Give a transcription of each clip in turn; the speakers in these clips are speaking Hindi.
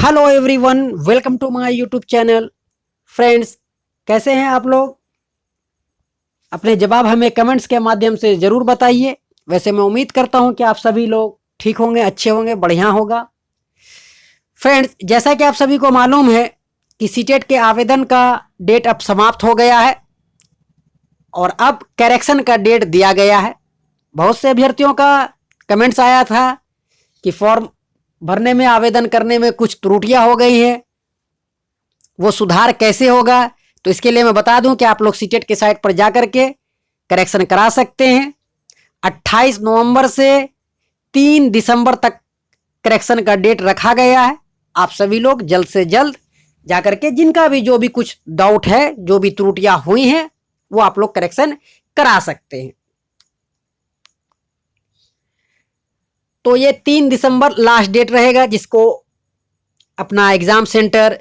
Hello everyone, welcome to my YouTube channel. Friends, कैसे हैं आप लोग? अपने जवाब हमें कमेंट्स के माध्यम से ज़रूर बताइए। वैसे मैं उम्मीद करता हूं कि आप सभी लोग ठीक होंगे, अच्छे होंगे, बढ़िया होगा। फ्रेंड्स, जैसा कि आप सभी को मालूम है कि सीटेट के आवेदन का डेट अब समाप्त हो गया है और अब करेक्शन का डेट दिया गया है। बहुत से अभ्यर्थियों का कमेंट्स आया था कि फॉर्म भरने में, आवेदन करने में कुछ त्रुटियां हो गई हैं, वो सुधार कैसे होगा। तो इसके लिए मैं बता दूं कि आप लोग सीटेट के साइट पर जा करके करेक्शन करा सकते हैं। 28 नवंबर से 3 दिसंबर तक करेक्शन का डेट रखा गया है। आप सभी लोग जल्द से जल्द जा करके, जिनका भी जो भी कुछ डाउट है, जो भी त्रुटियां हुई हैं, वो आप लोग करेक्शन करा सकते हैं। तो ये 3 दिसंबर लास्ट डेट रहेगा। जिसको अपना एग्जाम सेंटर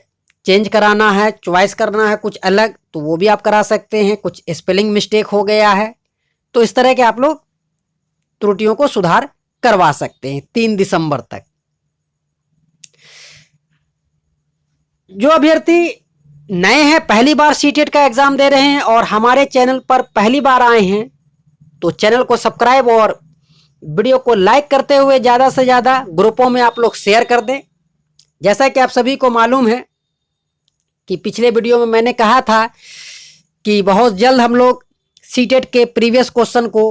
चेंज कराना है, चॉइस करना है कुछ अलग, तो वो भी आप करा सकते हैं। कुछ स्पेलिंग मिस्टेक हो गया है तो इस तरह के आप लोग त्रुटियों को सुधार करवा सकते हैं 3 दिसंबर तक। जो अभ्यर्थी नए हैं, पहली बार सीटेट का एग्जाम दे रहे हैं और हमारे चैनल पर पहली बार आए हैं, तो चैनल को सब्सक्राइब और वीडियो को लाइक करते हुए ज़्यादा से ज़्यादा ग्रुपों में आप लोग शेयर कर दें। जैसा कि आप सभी को मालूम है कि पिछले वीडियो में मैंने कहा था कि बहुत जल्द हम लोग सीटेट के प्रीवियस क्वेश्चन को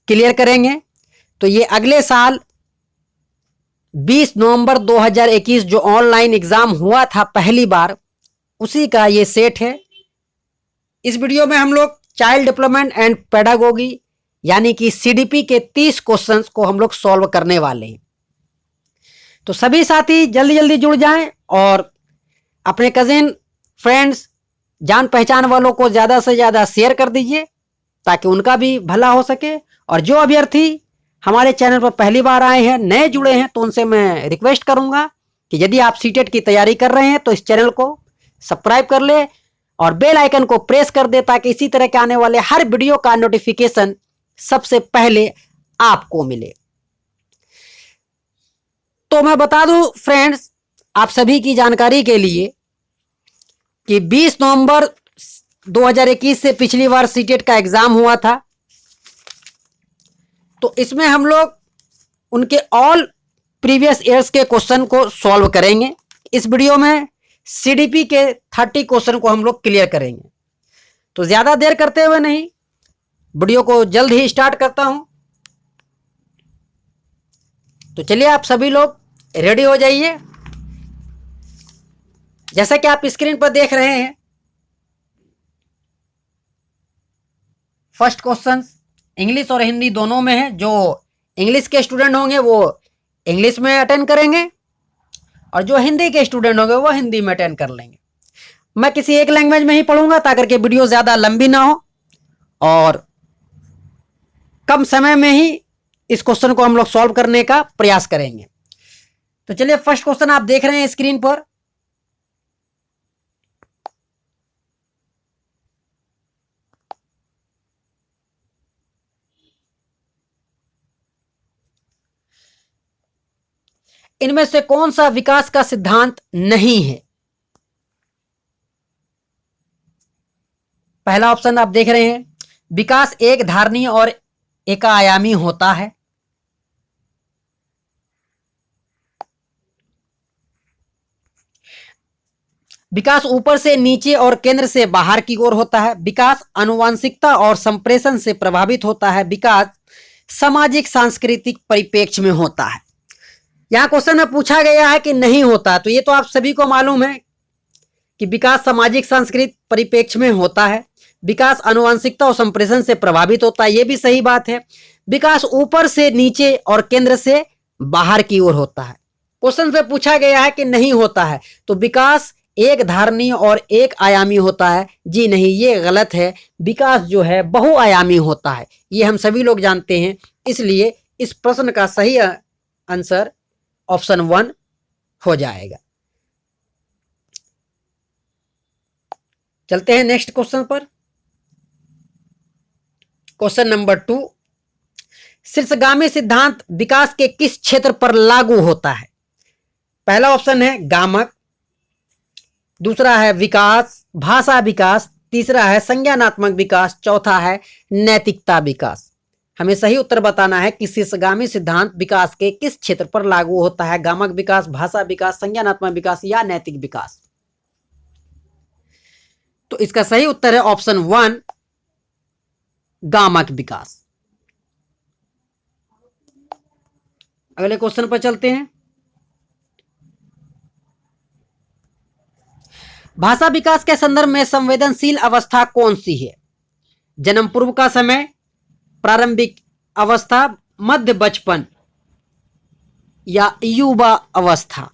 क्लियर करेंगे। तो ये अगले साल 20 नवंबर 2021 जो ऑनलाइन एग्ज़ाम हुआ था पहली बार, उसी का ये सेट है। इस वीडियो में हम लोग चाइल्ड डेवलपमेंट एंड पेडागोगी यानी कि सीडीपी के 30 क्वेश्चंस को हम लोग सॉल्व करने वाले हैं। तो सभी साथी जल्दी जल्दी जुड़ जाएं और अपने कजिन, फ्रेंड्स, जान पहचान वालों को ज़्यादा से ज़्यादा शेयर कर दीजिए ताकि उनका भी भला हो सके। और जो अभ्यर्थी हमारे चैनल पर पहली बार आए हैं, नए जुड़े हैं, तो उनसे मैं रिक्वेस्ट करूंगा कि यदि आप सीटेट की तैयारी कर रहे हैं तो इस चैनल को सब्सक्राइब कर ले और बेल आइकन को प्रेस कर दे ताकि इसी तरह के आने वाले हर वीडियो का नोटिफिकेशन सबसे पहले आपको मिले। तो मैं बता दूं फ्रेंड्स, आप सभी की जानकारी के लिए कि 20 नवंबर 2021 से पिछली बार सीटेट का एग्जाम हुआ था। तो इसमें हम लोग उनके ऑल प्रीवियस ईयर्स के क्वेश्चन को सॉल्व करेंगे। इस वीडियो में सीडीपी के 30 क्वेश्चन को हम लोग क्लियर करेंगे। तो ज़्यादा देर करते हुए नहीं, वीडियो को जल्द ही स्टार्ट करता हूं। तो चलिए आप सभी लोग रेडी हो जाइए। जैसा कि आप स्क्रीन पर देख रहे हैं, फर्स्ट क्वेश्चन इंग्लिश और हिंदी दोनों में है। जो इंग्लिश के स्टूडेंट होंगे वो इंग्लिश में अटेंड करेंगे और जो हिंदी के स्टूडेंट होंगे वो हिंदी में अटेंड कर लेंगे। मैं किसी एक लैंग्वेज में ही पढ़ूंगा ताकि वीडियो ज़्यादा लंबी ना हो और कम समय में ही इस क्वेश्चन को हम लोग सॉल्व करने का प्रयास करेंगे। तो चलिए, फर्स्ट क्वेश्चन आप देख रहे हैं स्क्रीन पर। इनमें से कौन सा विकास का सिद्धांत नहीं है? पहला ऑप्शन आप देख रहे हैं, विकास एक धारणीय और एकायामी होता है। विकास ऊपर से नीचे और केंद्र से बाहर की ओर होता है। विकास आनुवंशिकता और संप्रेषण से प्रभावित होता है। विकास सामाजिक सांस्कृतिक परिप्रेक्ष्य में होता है। यहां क्वेश्चन में पूछा गया है कि नहीं होता, तो ये तो आप सभी को मालूम है कि विकास सामाजिक सांस्कृतिक परिप्रेक्ष्य में होता है। विकास आनुवंशिकता और संप्रेषण से प्रभावित होता है, ये भी सही बात है। विकास ऊपर से नीचे और केंद्र से बाहर की ओर होता है। क्वेश्चन से पूछा गया है कि नहीं होता है, तो विकास एक धारणीय और एक आयामी होता है। जी नहीं, ये गलत है। विकास जो है बहुआयामी होता है, ये हम सभी लोग जानते हैं। इसलिए इस प्रश्न का सही आंसर ऑप्शन 1 हो जाएगा। चलते हैं नेक्स्ट क्वेश्चन पर। क्वेश्चन नंबर 2, शीर्षगामी सिद्धांत विकास के किस क्षेत्र पर लागू होता है? पहला ऑप्शन है गामक, दूसरा है विकास, भाषा विकास, तीसरा है संज्ञानात्मक विकास, चौथा है नैतिकता विकास। हमें सही उत्तर बताना है कि शीर्षगामी सिद्धांत विकास के किस क्षेत्र पर लागू होता है, गामक विकास, भाषा विकास, संज्ञानात्मक विकास या नैतिक विकास। तो इसका सही उत्तर है ऑप्शन 1 गामक विकास। अगले क्वेश्चन पर चलते हैं। भाषा विकास के संदर्भ में संवेदनशील अवस्था कौन सी है? जन्म पूर्व का समय, प्रारंभिक अवस्था, मध्य बचपन या युवा अवस्था।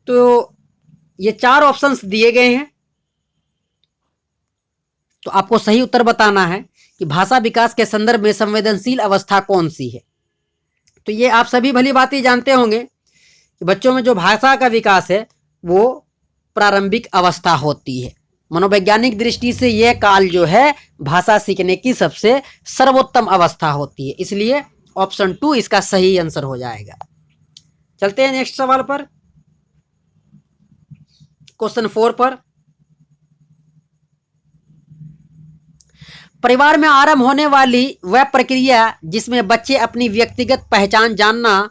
तो ये 4 ऑप्शंस दिए गए हैं, तो आपको सही उत्तर बताना है कि भाषा विकास के संदर्भ में संवेदनशील अवस्था कौन सी है। तो ये आप सभी भली भांति जानते होंगे कि बच्चों में जो भाषा का विकास है वो प्रारंभिक अवस्था होती है। मनोवैज्ञानिक दृष्टि से यह काल जो है भाषा सीखने की सबसे सर्वोत्तम अवस्था होती है, इसलिए ऑप्शन 2 इसका सही आंसर हो जाएगा। चलते हैं नेक्स्ट सवाल पर, क्वेश्चन 4 पर। परिवार में आरंभ होने वाली वह प्रक्रिया जिसमें बच्चे अपनी व्यक्तिगत पहचान जानना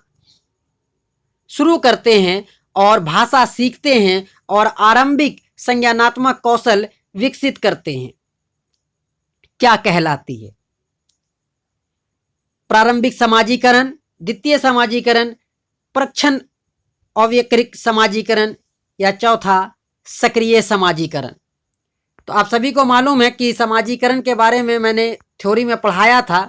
शुरू करते हैं और भाषा सीखते हैं और आरंभिक संज्ञानात्मक कौशल विकसित करते हैं, क्या कहलाती है? प्रारंभिक समाजीकरण, द्वितीय समाजीकरण, प्रक्षण अव्यक्रिक समाजीकरण या चौथा सक्रिय समाजीकरण। तो आप सभी को मालूम है कि समाजीकरण के बारे में मैंने थ्योरी में पढ़ाया था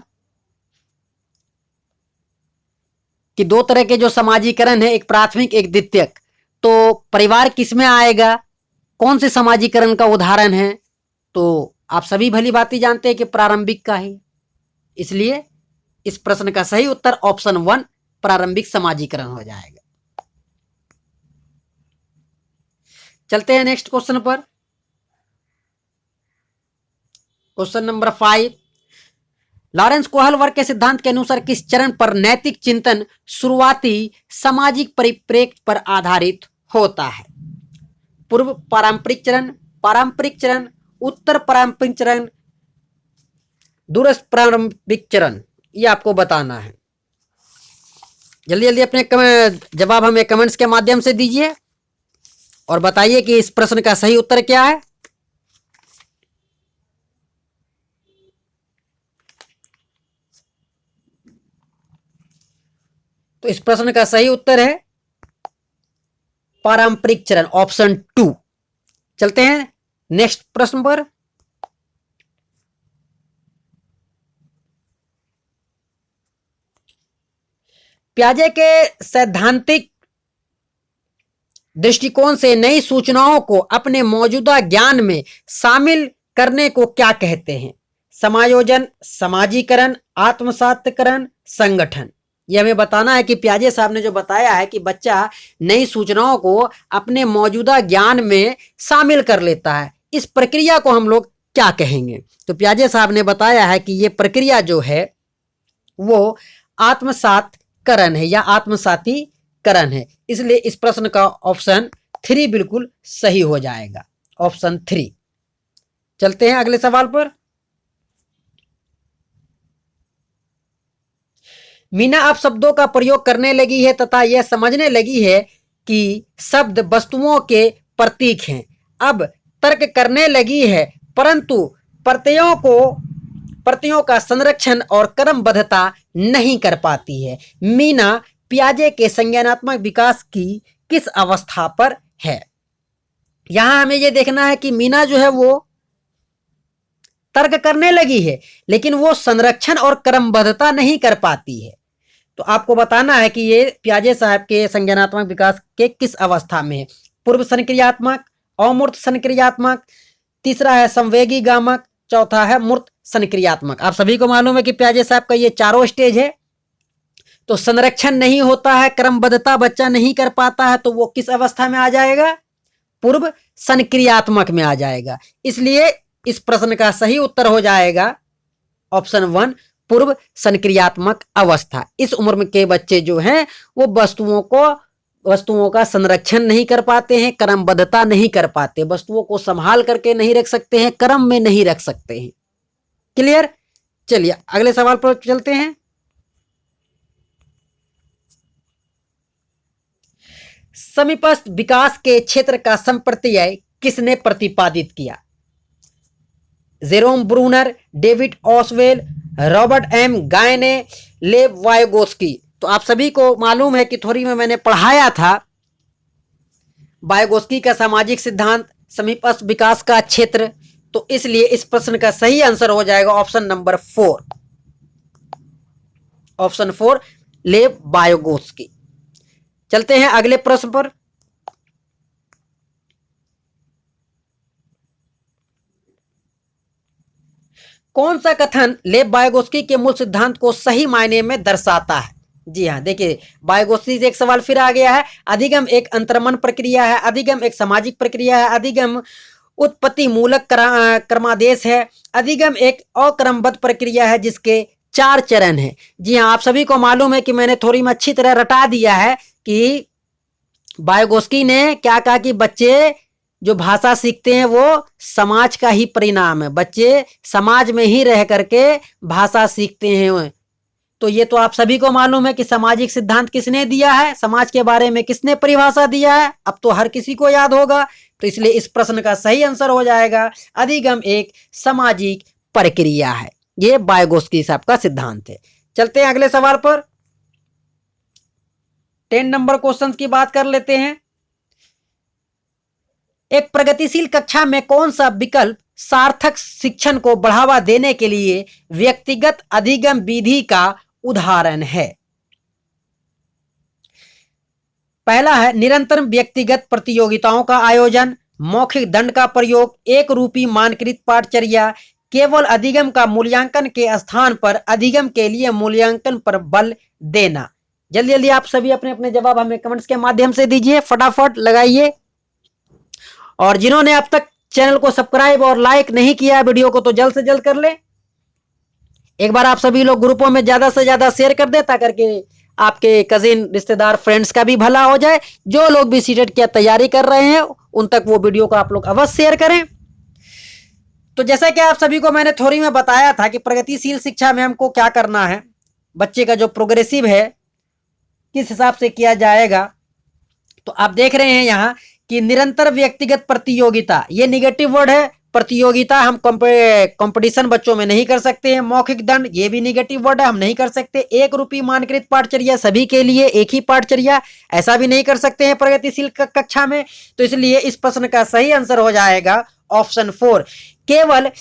कि 2 तरह के जो समाजीकरण है, एक प्राथमिक एक द्वितीयक। तो परिवार किस में आएगा, कौन से समाजीकरण का उदाहरण है? तो आप सभी भली भांति जानते हैं कि प्रारंभिक का है, इसलिए इस प्रश्न का सही उत्तर ऑप्शन 1 प्रारंभिक समाजीकरण हो जाएगा। चलते हैं नेक्स्ट क्वेश्चन पर, क्वेश्चन नंबर 5। लॉरेंस कोहल वर्ग के सिद्धांत के अनुसार किस चरण पर नैतिक चिंतन शुरुआती सामाजिक परिप्रेक्ष्य पर आधारित होता है? पूर्व पारंपरिक चरण, उत्तर पारंपरिक चरण, दूरस्थ पारंपरिक चरण, ये आपको बताना है। जल्दी जल्दी अपने जवाब हमें कमेंट्स के माध्यम से दीजिए और बताइए कि इस प्रश्न का सही उत्तर क्या है। तो इस प्रश्न का सही उत्तर है पारंपरिक चरण, ऑप्शन 2। चलते हैं नेक्स्ट प्रश्न पर। पियाजे के सैद्धांतिक दृष्टिकोण से नई सूचनाओं को अपने मौजूदा ज्ञान में शामिल करने को क्या कहते हैं? समायोजन, समाजीकरण, आत्मसातकरण, संगठन। यह हमें बताना है कि पियाजे साहब ने जो बताया है कि बच्चा नई सूचनाओं को अपने मौजूदा ज्ञान में शामिल कर लेता है, इस प्रक्रिया को हम लोग क्या कहेंगे? तो पियाजे साहब ने बताया है कि यह प्रक्रिया जो है वो आत्मसातकरण है या आत्मसातीकरण है, इसलिए इस प्रश्न का ऑप्शन 3 बिल्कुल सही हो जाएगा, ऑप्शन 3। चलते हैं अगले सवाल पर। मीना अब शब्दों का प्रयोग करने लगी है तथा यह समझने लगी है कि शब्द वस्तुओं के प्रतीक हैं। अब तर्क करने लगी है, परंतु प्रत्ययों का संरक्षण और क्रमबद्धता नहीं कर पाती है। मीना पियाजे के संज्ञानात्मक विकास की किस अवस्था पर है? यहां हमें यह देखना है कि मीना जो है वो तर्क करने लगी है, लेकिन वो संरक्षण और क्रमबद्धता नहीं कर पाती है। तो आपको बताना है कि ये पियाजे साहब के संज्ञानात्मक विकास के किस अवस्था में है। पूर्व संक्रियात्मक, अमूर्त संक्रियात्मक, तीसरा है संवेगी गामक, चौथा है मूर्त संक्रियात्मक। आप सभी को मालूम है कि पियाजे साहब का ये 4 स्टेज है। तो संरक्षण नहीं होता है, क्रमबद्धता बच्चा नहीं कर पाता है, तो वो किस अवस्था में आ जाएगा? पूर्व संक्रियात्मक में आ जाएगा। इसलिए इस प्रश्न का सही उत्तर हो जाएगा ऑप्शन 1 पूर्व संक्रियात्मक अवस्था। इस उम्र के बच्चे जो हैं वो वस्तुओं को वस्तुओं का संरक्षण नहीं कर पाते हैं, क्रमबद्धता नहीं कर पाते, वस्तुओं को संभाल करके नहीं रख सकते हैं, क्रम में नहीं रख सकते हैं। क्लियर? चलिए अगले सवाल पर चलते हैं। समीपस्थ विकास के क्षेत्र का संप्रत्यय किसने प्रतिपादित किया? Jerome Bruner, David Ausubel, Robert M Gagne, Lev Vygotsky. तो आप सभी को मालूम है कि थोड़ी में मैंने पढ़ाया था वायगोस्की का सामाजिक सिद्धांत, समीपस्थ विकास का क्षेत्र। तो इसलिए इस प्रश्न का सही आंसर हो जाएगा ऑप्शन नंबर 4, ऑप्शन 4 लेव वायगोस्की। चलते हैं अगले प्रश्न पर। कौन सा कथन लेव वायगोस्की के मूल सिद्धांत को सही मायने में दर्शाता है? जी हाँ, देखिए वायगोस्की से एक सवाल फिर आ गया है। अधिगम एक अंतर्मन प्रक्रिया है, अधिगम एक सामाजिक प्रक्रिया है, अधिगम उत्पत्ति मूलक क्रमादेश है, अधिगम एक अक्रमबद्ध प्रक्रिया है जिसके 4 चरण हैं। जी हाँ, आप सभी को मालूम है कि मैंने थोड़ी में अच्छी तरह रटा दिया है कि वायगोस्की ने क्या कहा कि बच्चे जो भाषा सीखते हैं वो समाज का ही परिणाम है, बच्चे समाज में ही रह करके भाषा सीखते हैं। तो ये तो आप सभी को मालूम है कि सामाजिक सिद्धांत किसने दिया है, समाज के बारे में किसने परिभाषा दिया है, अब तो हर किसी को याद होगा। तो इसलिए इस प्रश्न का सही आंसर हो जाएगा अधिगम एक सामाजिक प्रक्रिया है। ये वायगोस्की साहब का सिद्धांत है। चलते हैं अगले सवाल पर। 10 नंबर क्वेश्चन की बात कर लेते हैं। एक प्रगतिशील कक्षा में कौन सा विकल्प सार्थक शिक्षण को बढ़ावा देने के लिए व्यक्तिगत अधिगम विधि का उदाहरण है? पहला है निरंतर व्यक्तिगत प्रतियोगिताओं का आयोजन, मौखिक दंड का प्रयोग, एक रूपी मानकृत पाठचर्या, केवल अधिगम का मूल्यांकन के स्थान पर अधिगम के लिए मूल्यांकन पर बल देना। जल्दी जल्दी आप सभी अपने अपने जवाब हमें कमेंट्स के माध्यम से दीजिए, फटाफट लगाइए। और जिन्होंने अब तक चैनल को सब्सक्राइब और लाइक नहीं किया वीडियो को तो जल्द से जल्द कर ले। एक बार आप सभी लोग ग्रुपों में ज्यादा से ज्यादा शेयर कर दे ताकि आपके कजिन रिश्तेदार फ्रेंड्स का भी भला हो जाए। जो लोग भी सीटेट की तैयारी कर रहे हैं उन तक वो वीडियो को आप लोग अवश्य शेयर करें। तो जैसा कि आप सभी को मैंने थोड़ी में बताया था कि प्रगतिशील शिक्षा में हमको क्या करना है, बच्चे का जो प्रोग्रेसिव है किस हिसाब से किया जाएगा। तो आप देख रहे हैं यहाँ कि निरंतर व्यक्तिगत प्रतियोगिता, ये निगेटिव वर्ड है। प्रतियोगिता हम कंपटीशन बच्चों में नहीं कर सकते हैं। मौखिक दंड, ये भी निगेटिव वर्ड है, हम नहीं कर सकते। एक रूपी मानकृत पाठचर्या, सभी के लिए एक ही पाठचर्या, ऐसा भी नहीं कर सकते हैं प्रगतिशील कक्षा में। तो इसलिए इस प्रश्न का सही आंसर हो जाएगा ऑप्शन 4, केवल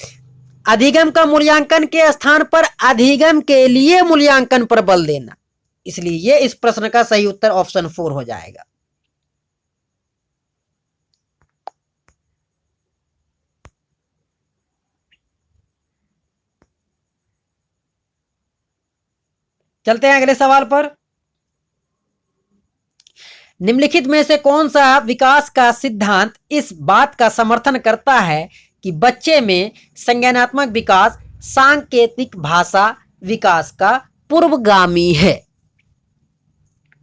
अधिगम का मूल्यांकन के स्थान पर अधिगम के लिए मूल्यांकन पर बल देना। इसलिए ये इस प्रश्न का सही उत्तर ऑप्शन 4 हो जाएगा। चलते हैं अगले सवाल पर। निम्नलिखित में से कौन सा विकास का सिद्धांत इस बात का समर्थन करता है कि बच्चे में संज्ञानात्मक विकास सांकेतिक भाषा विकास का पूर्वगामी है?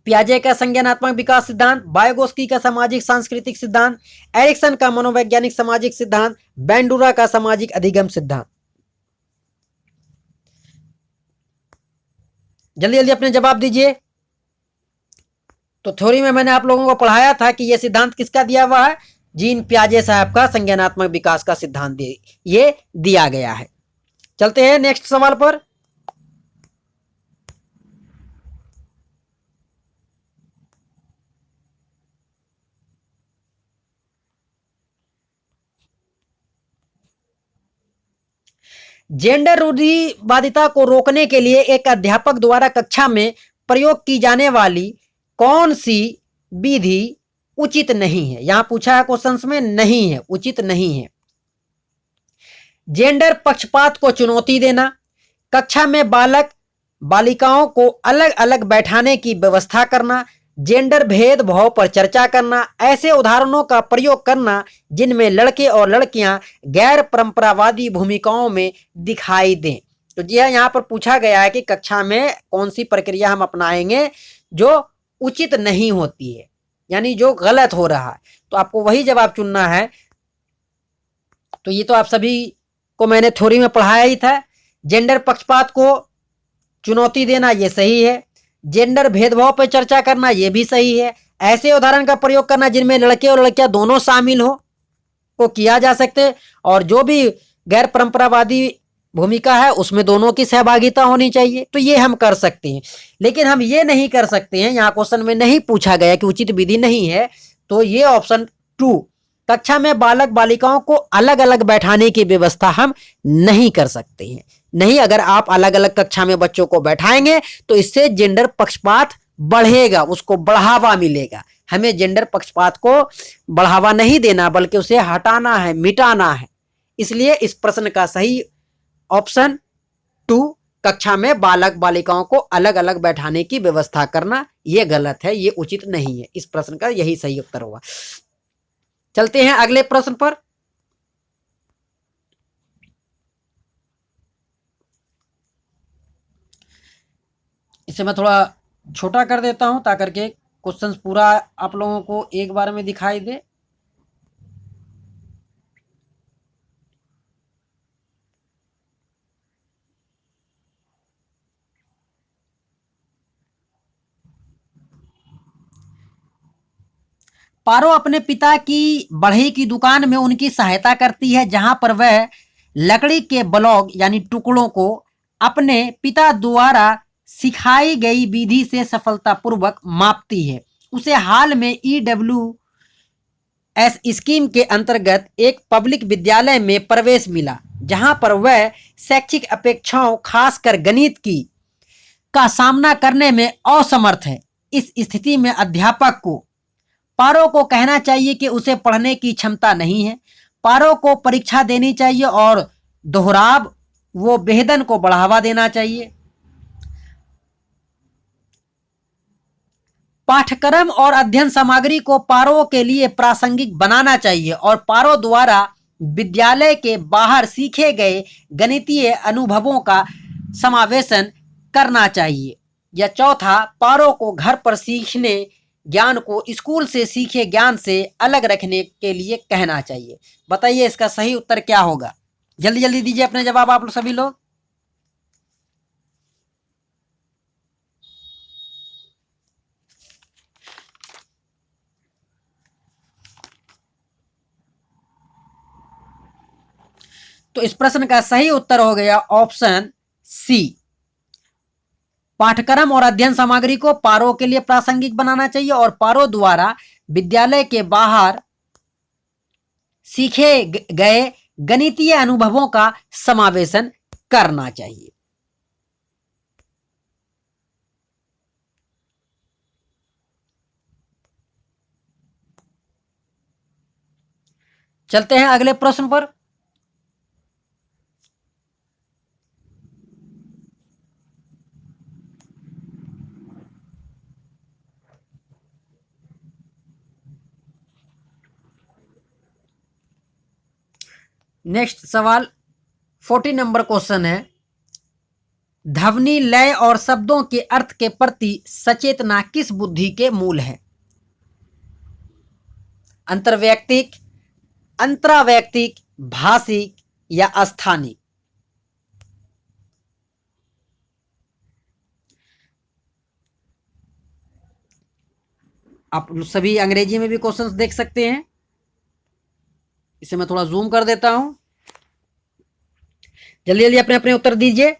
पियाजे का संज्ञानात्मक विकास सिद्धांत, वायगोस्की का सामाजिक सांस्कृतिक सिद्धांत, एरिक्सन का मनोवैज्ञानिक सामाजिक सिद्धांत, बैंडुरा का सामाजिक अधिगम सिद्धांत। जल्दी जल्दी अपने जवाब दीजिए। तो थ्योरी में मैंने आप लोगों को पढ़ाया था कि यह सिद्धांत किसका दिया हुआ है, जीन पियाजे साहब का संज्ञानात्मक विकास का सिद्धांत ये दिया गया है। चलते हैं नेक्स्ट सवाल पर। जेंडर रूढ़िवादिता को रोकने के लिए एक अध्यापक द्वारा कक्षा में प्रयोग की जाने वाली कौन सी विधि उचित नहीं है? यहां पूछा है क्वेश्चंस में, नहीं है, उचित नहीं है। जेंडर पक्षपात को चुनौती देना, कक्षा में बालक बालिकाओं को अलग अलग बैठाने की व्यवस्था करना, जेंडर भेदभाव पर चर्चा करना, ऐसे उदाहरणों का प्रयोग करना जिनमें लड़के और लड़कियां गैर परंपरावादी भूमिकाओं में दिखाई दें। तो जी हाँ, यहाँ पर पूछा गया है कि कक्षा में कौन सी प्रक्रिया हम अपनाएंगे जो उचित नहीं होती है। यानी जो गलत हो रहा है, तो आपको वही जवाब चुनना है। तो ये तो आप सभी को मैंने थ्योरी में पढ़ाया ही था। जेंडर पक्षपात को चुनौती देना ये सही है, जेंडर भेदभाव पर चर्चा करना ये भी सही है, ऐसे उदाहरण का प्रयोग करना जिनमें लड़के और लड़कियां दोनों शामिल हो को किया जा सकते, और जो भी गैर परंपरावादी भूमिका है उसमें दोनों की सहभागिता होनी चाहिए, तो ये हम कर सकते हैं। लेकिन हम ये नहीं कर सकते हैं, यहाँ क्वेश्चन में नहीं पूछा गया कि उचित विधि नहीं है, तो ये ऑप्शन 2, कक्षा में बालक बालिकाओं को अलग अलग बैठाने की व्यवस्था हम नहीं कर सकते हैं। नहीं, अगर आप अलग अलग कक्षा में बच्चों को बैठाएंगे तो इससे जेंडर पक्षपात बढ़ेगा, उसको बढ़ावा मिलेगा। हमें जेंडर पक्षपात को बढ़ावा नहीं देना बल्कि उसे हटाना है, मिटाना है। इसलिए इस प्रश्न का सही ऑप्शन 2, कक्षा में बालक बालिकाओं को अलग अलग बैठाने की व्यवस्था करना, यह गलत है, ये उचित नहीं है। इस प्रश्न का यही सही उत्तर होगा। चलते हैं अगले प्रश्न पर। इसे मैं थोड़ा छोटा कर देता हूं ताकि के क्वेश्चंस पूरा आप लोगों को एक बार में दिखाई दे। पारो अपने पिता की बढ़ई की दुकान में उनकी सहायता करती है, जहां पर वह लकड़ी के ब्लॉक यानी टुकड़ों को अपने पिता द्वारा सिखाई गई विधि से सफलतापूर्वक मापती है। उसे हाल में EWS स्कीम के अंतर्गत एक पब्लिक विद्यालय में प्रवेश मिला, जहां पर वह शैक्षिक अपेक्षाओं खासकर गणित की का सामना करने में असमर्थ है। इस स्थिति में अध्यापक को पारो को कहना चाहिए कि उसे पढ़ने की क्षमता नहीं है, पारो को परीक्षा देनी चाहिए और दोहराव वो बेहदन को बढ़ावा देना चाहिए। पाठ्यक्रम और अध्ययन सामग्री को पारो के लिए प्रासंगिक बनाना चाहिए और पारो द्वारा विद्यालय के बाहर सीखे गए गणितीय अनुभवों का समावेशन करना चाहिए। या चौथा, पारो को घर पर सीखने ज्ञान को स्कूल से सीखे ज्ञान से अलग रखने के लिए कहना चाहिए। बताइए इसका सही उत्तर क्या होगा? जल्दी जल्दी दीजिए अपने जवाब आप सभी लोग। तो इस प्रश्न का सही उत्तर हो गया ऑप्शन सी, पाठ्यक्रम और अध्ययन सामग्री को पारो के लिए प्रासंगिक बनाना चाहिए और पारो द्वारा विद्यालय के बाहर सीखे गए गणितीय अनुभवों का समावेशन करना चाहिए। चलते हैं अगले प्रश्न पर। नेक्स्ट सवाल 40 नंबर क्वेश्चन है, ध्वनि लय और शब्दों के अर्थ के प्रति सचेतना किस बुद्धि के मूल है? अंतर्वैयक्तिक, अंतरावैयक्तिक, भाषिक या स्थानिक? आप सभी अंग्रेजी में भी क्वेश्चंस देख सकते हैं। इसे मैं थोड़ा जूम कर देता हूं। जल्दी जल्दी अपने अपने उत्तर दीजिए।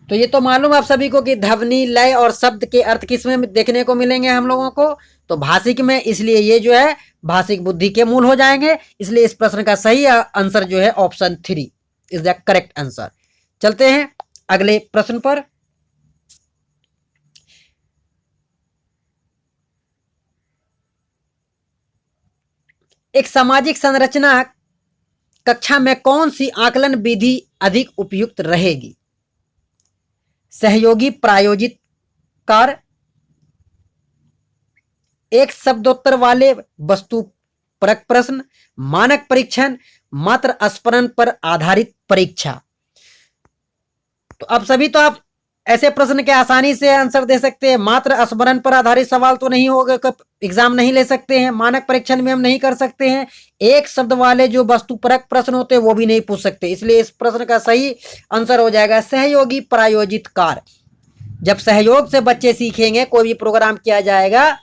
तो ये तो मालूम आप सभी को कि ध्वनि लय और शब्द के अर्थ किस में देखने को मिलेंगे हम लोगों को, तो भाषिक में, इसलिए ये जो है भाषिक बुद्धि के मूल हो जाएंगे। इसलिए इस प्रश्न का सही आंसर जो है option 3 is the correct answer. चलते हैं अगले प्रश्न पर। एक सामाजिक संरचना कक्षा में कौन सी आकलन विधि अधिक उपयुक्त रहेगी? सहयोगी प्रायोजित कार्य, एक शब्दोत्तर वाले वस्तु परक प्रश्न, मानक परीक्षण, मात्र स्मरण पर आधारित परीक्षा। तो अब सभी तो आप ऐसे प्रश्न के आसानी से आंसर दे सकते हैं। मात्र स्मरण पर आधारित सवाल तो नहीं होगा, एग्जाम नहीं ले सकते हैं, मानक परीक्षण में हम नहीं कर सकते हैं। एक शब्द वाले जो वस्तुपरक प्रश्न होते हैं वो भी नहीं पूछ सकते। इसलिए इस प्रश्न का सही आंसर हो जाएगा सहयोगी प्रायोजित कार्य। जब सहयोग से बच्चे सीखेंगे, कोई भी प्रोग्राम किया जाएगा,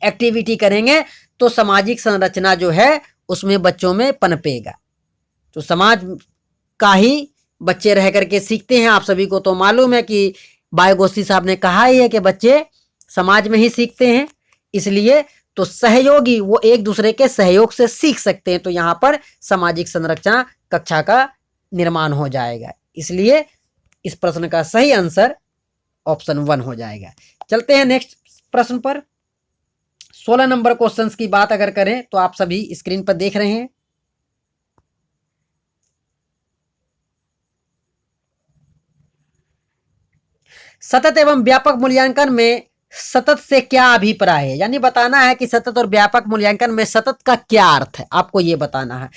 एक्टिविटी करेंगे, तो सामाजिक संरचना जो है उसमें बच्चों में पनपेगा। तो समाज का ही बच्चे रह करके सीखते हैं। आप सभी को तो मालूम है कि बायोगोस्ती साहब ने कहा ही है कि बच्चे समाज में ही सीखते हैं। इसलिए तो सहयोगी वो एक दूसरे के सहयोग से सीख सकते हैं। तो यहाँ पर सामाजिक संरचना कक्षा का निर्माण हो जाएगा। इसलिए इस प्रश्न का सही आंसर ऑप्शन 1 हो जाएगा। चलते हैं नेक्स्ट प्रश्न पर। 16 नंबर क्वेश्चन की बात अगर करें तो आप सभी स्क्रीन पर देख रहे हैं। सतत एवं व्यापक मूल्यांकन में सतत से क्या अभिप्राय है, यानी बताना है कि सतत और व्यापक मूल्यांकन में सतत का क्या अर्थ है, आपको यह बताना है।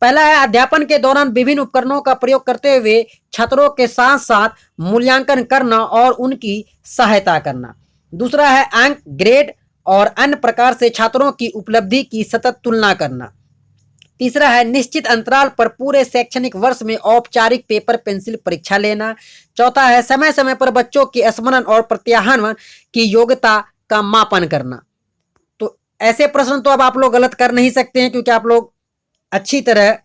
पहला है अध्यापन के दौरान विभिन्न उपकरणों का प्रयोग करते हुए छात्रों के साथ साथ मूल्यांकन करना और उनकी सहायता करना। दूसरा है अंक, ग्रेड और अन्य प्रकार से छात्रों की उपलब्धि की सतत तुलना करना। तीसरा है निश्चित अंतराल पर पूरे शैक्षणिक वर्ष में औपचारिक पेपर पेंसिल परीक्षा लेना। चौथा है समय समय पर बच्चों के स्मरण और प्रत्याहन की योग्यता का मापन करना। तो ऐसे प्रश्न तो अब आप लोग गलत कर नहीं सकते हैं, क्योंकि आप लोग अच्छी तरह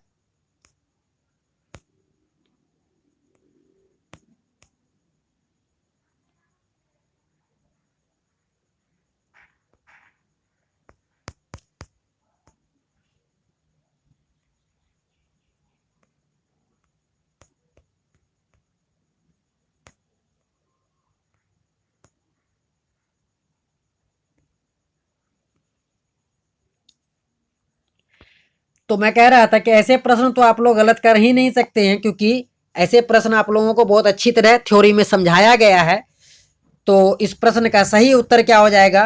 तो मैं कह रहा था कि ऐसे प्रश्न तो आप लोग गलत कर ही नहीं सकते हैं, क्योंकि ऐसे प्रश्न आप लोगों को बहुत अच्छी तरह थ्योरी में समझाया गया है। तो इस प्रश्न का सही उत्तर क्या हो जाएगा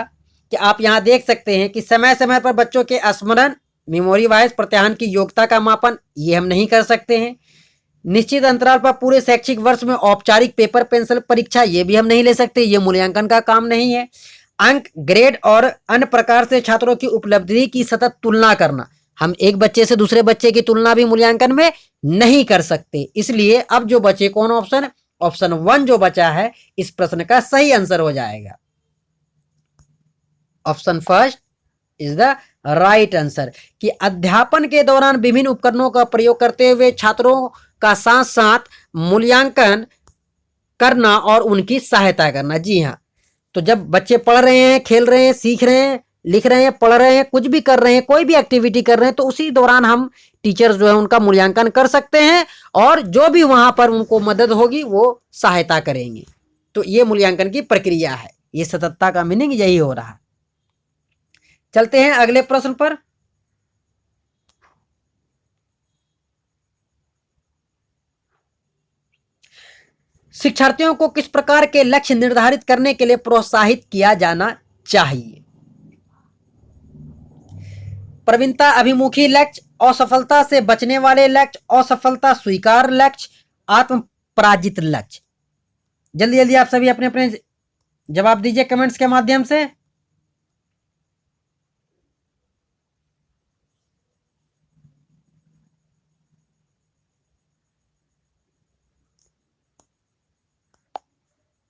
कि आप यहाँ देख सकते हैं कि समय समय पर बच्चों के स्मरण, मेमोरी वाइज प्रत्याहन की योग्यता का मापन, ये हम नहीं कर सकते हैं। निश्चित अंतराल पर पूरे शैक्षिक वर्ष में औपचारिक पेपर पेंसिल परीक्षा, ये भी हम नहीं ले सकते, ये मूल्यांकन का काम नहीं है। अंक, ग्रेड और अन्य प्रकार से छात्रों की उपलब्धि की सतत तुलना करना, हम एक बच्चे से दूसरे बच्चे की तुलना भी मूल्यांकन में नहीं कर सकते। इसलिए अब जो बचे कौन ऑप्शन, ऑप्शन 1 जो बचा है इस प्रश्न का सही आंसर हो जाएगा। Option first is the right answer कि अध्यापन के दौरान विभिन्न उपकरणों का प्रयोग करते हुए छात्रों का साथ साथ मूल्यांकन करना और उनकी सहायता करना। जी हाँ, तो जब बच्चे पढ़ रहे हैं, खेल रहे हैं, सीख रहे हैं, लिख रहे हैं, पढ़ रहे हैं, कुछ भी कर रहे हैं, कोई भी एक्टिविटी कर रहे हैं, तो उसी दौरान हम टीचर्स जो है उनका मूल्यांकन कर सकते हैं और जो भी वहां पर उनको मदद होगी वो सहायता करेंगे। तो ये मूल्यांकन की प्रक्रिया है, ये सततता का मीनिंग यही हो रहा है। चलते हैं अगले प्रश्न पर। शिक्षार्थियों को किस प्रकार के लक्ष्य निर्धारित करने के लिए प्रोत्साहित किया जाना चाहिए? प्रवीणता अभिमुखी लक्ष्य, असफलता से बचने वाले लक्ष्य, असफलता स्वीकार लक्ष्य, आत्म पराजित लक्ष्य। जल्दी जल्दी आप सभी अपने अपने जवाब दीजिए कमेंट्स के माध्यम से।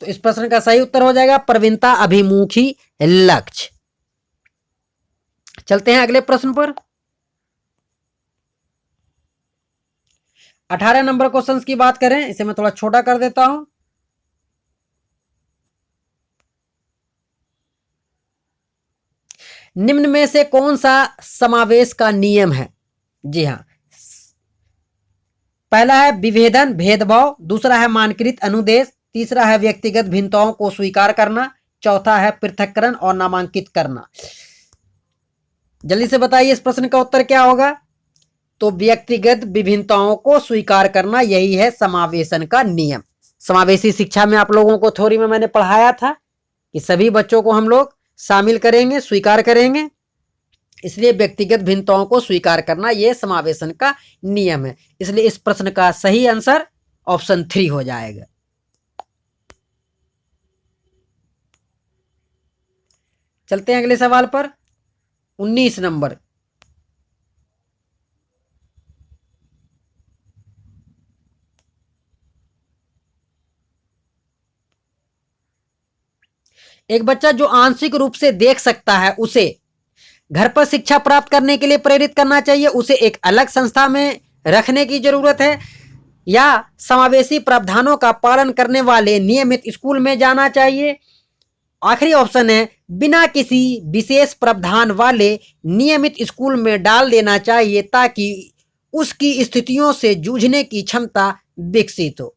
तो इस प्रश्न का सही उत्तर हो जाएगा प्रवीणता अभिमुखी लक्ष्य। चलते हैं अगले प्रश्न पर। 18 नंबर क्वेश्चन की बात करें, इसे मैं थोड़ा छोटा कर देता हूं। निम्न में से कौन सा समावेश का नियम है? जी हां, पहला है विभेदन भेदभाव, दूसरा है मानकृत अनुदेश, तीसरा है व्यक्तिगत भिन्नताओं को स्वीकार करना, चौथा है पृथक्करण और नामांकित करना। जल्दी से बताइए इस प्रश्न का उत्तर क्या होगा? तो व्यक्तिगत विभिन्नताओं को स्वीकार करना, यही है समावेशन का नियम। समावेशी शिक्षा में आप लोगों को थ्योरी में मैंने पढ़ाया था कि सभी बच्चों को हम लोग शामिल करेंगे, स्वीकार करेंगे, इसलिए व्यक्तिगत भिन्नताओं को स्वीकार करना यह समावेशन का नियम है। इसलिए इस प्रश्न का सही आंसर ऑप्शन 3 हो जाएगा। चलते हैं अगले सवाल पर। 19 नंबर। एक बच्चा जो आंशिक रूप से देख सकता है उसे घर पर शिक्षा प्राप्त करने के लिए प्रेरित करना चाहिए, उसे एक अलग संस्था में रखने की जरूरत है, या समावेशी प्रावधानों का पालन करने वाले नियमित स्कूल में जाना चाहिए। आखिरी ऑप्शन है बिना किसी विशेष प्रावधान वाले नियमित स्कूल में डाल देना चाहिए ताकि उसकी स्थितियों से जूझने की क्षमता विकसित हो।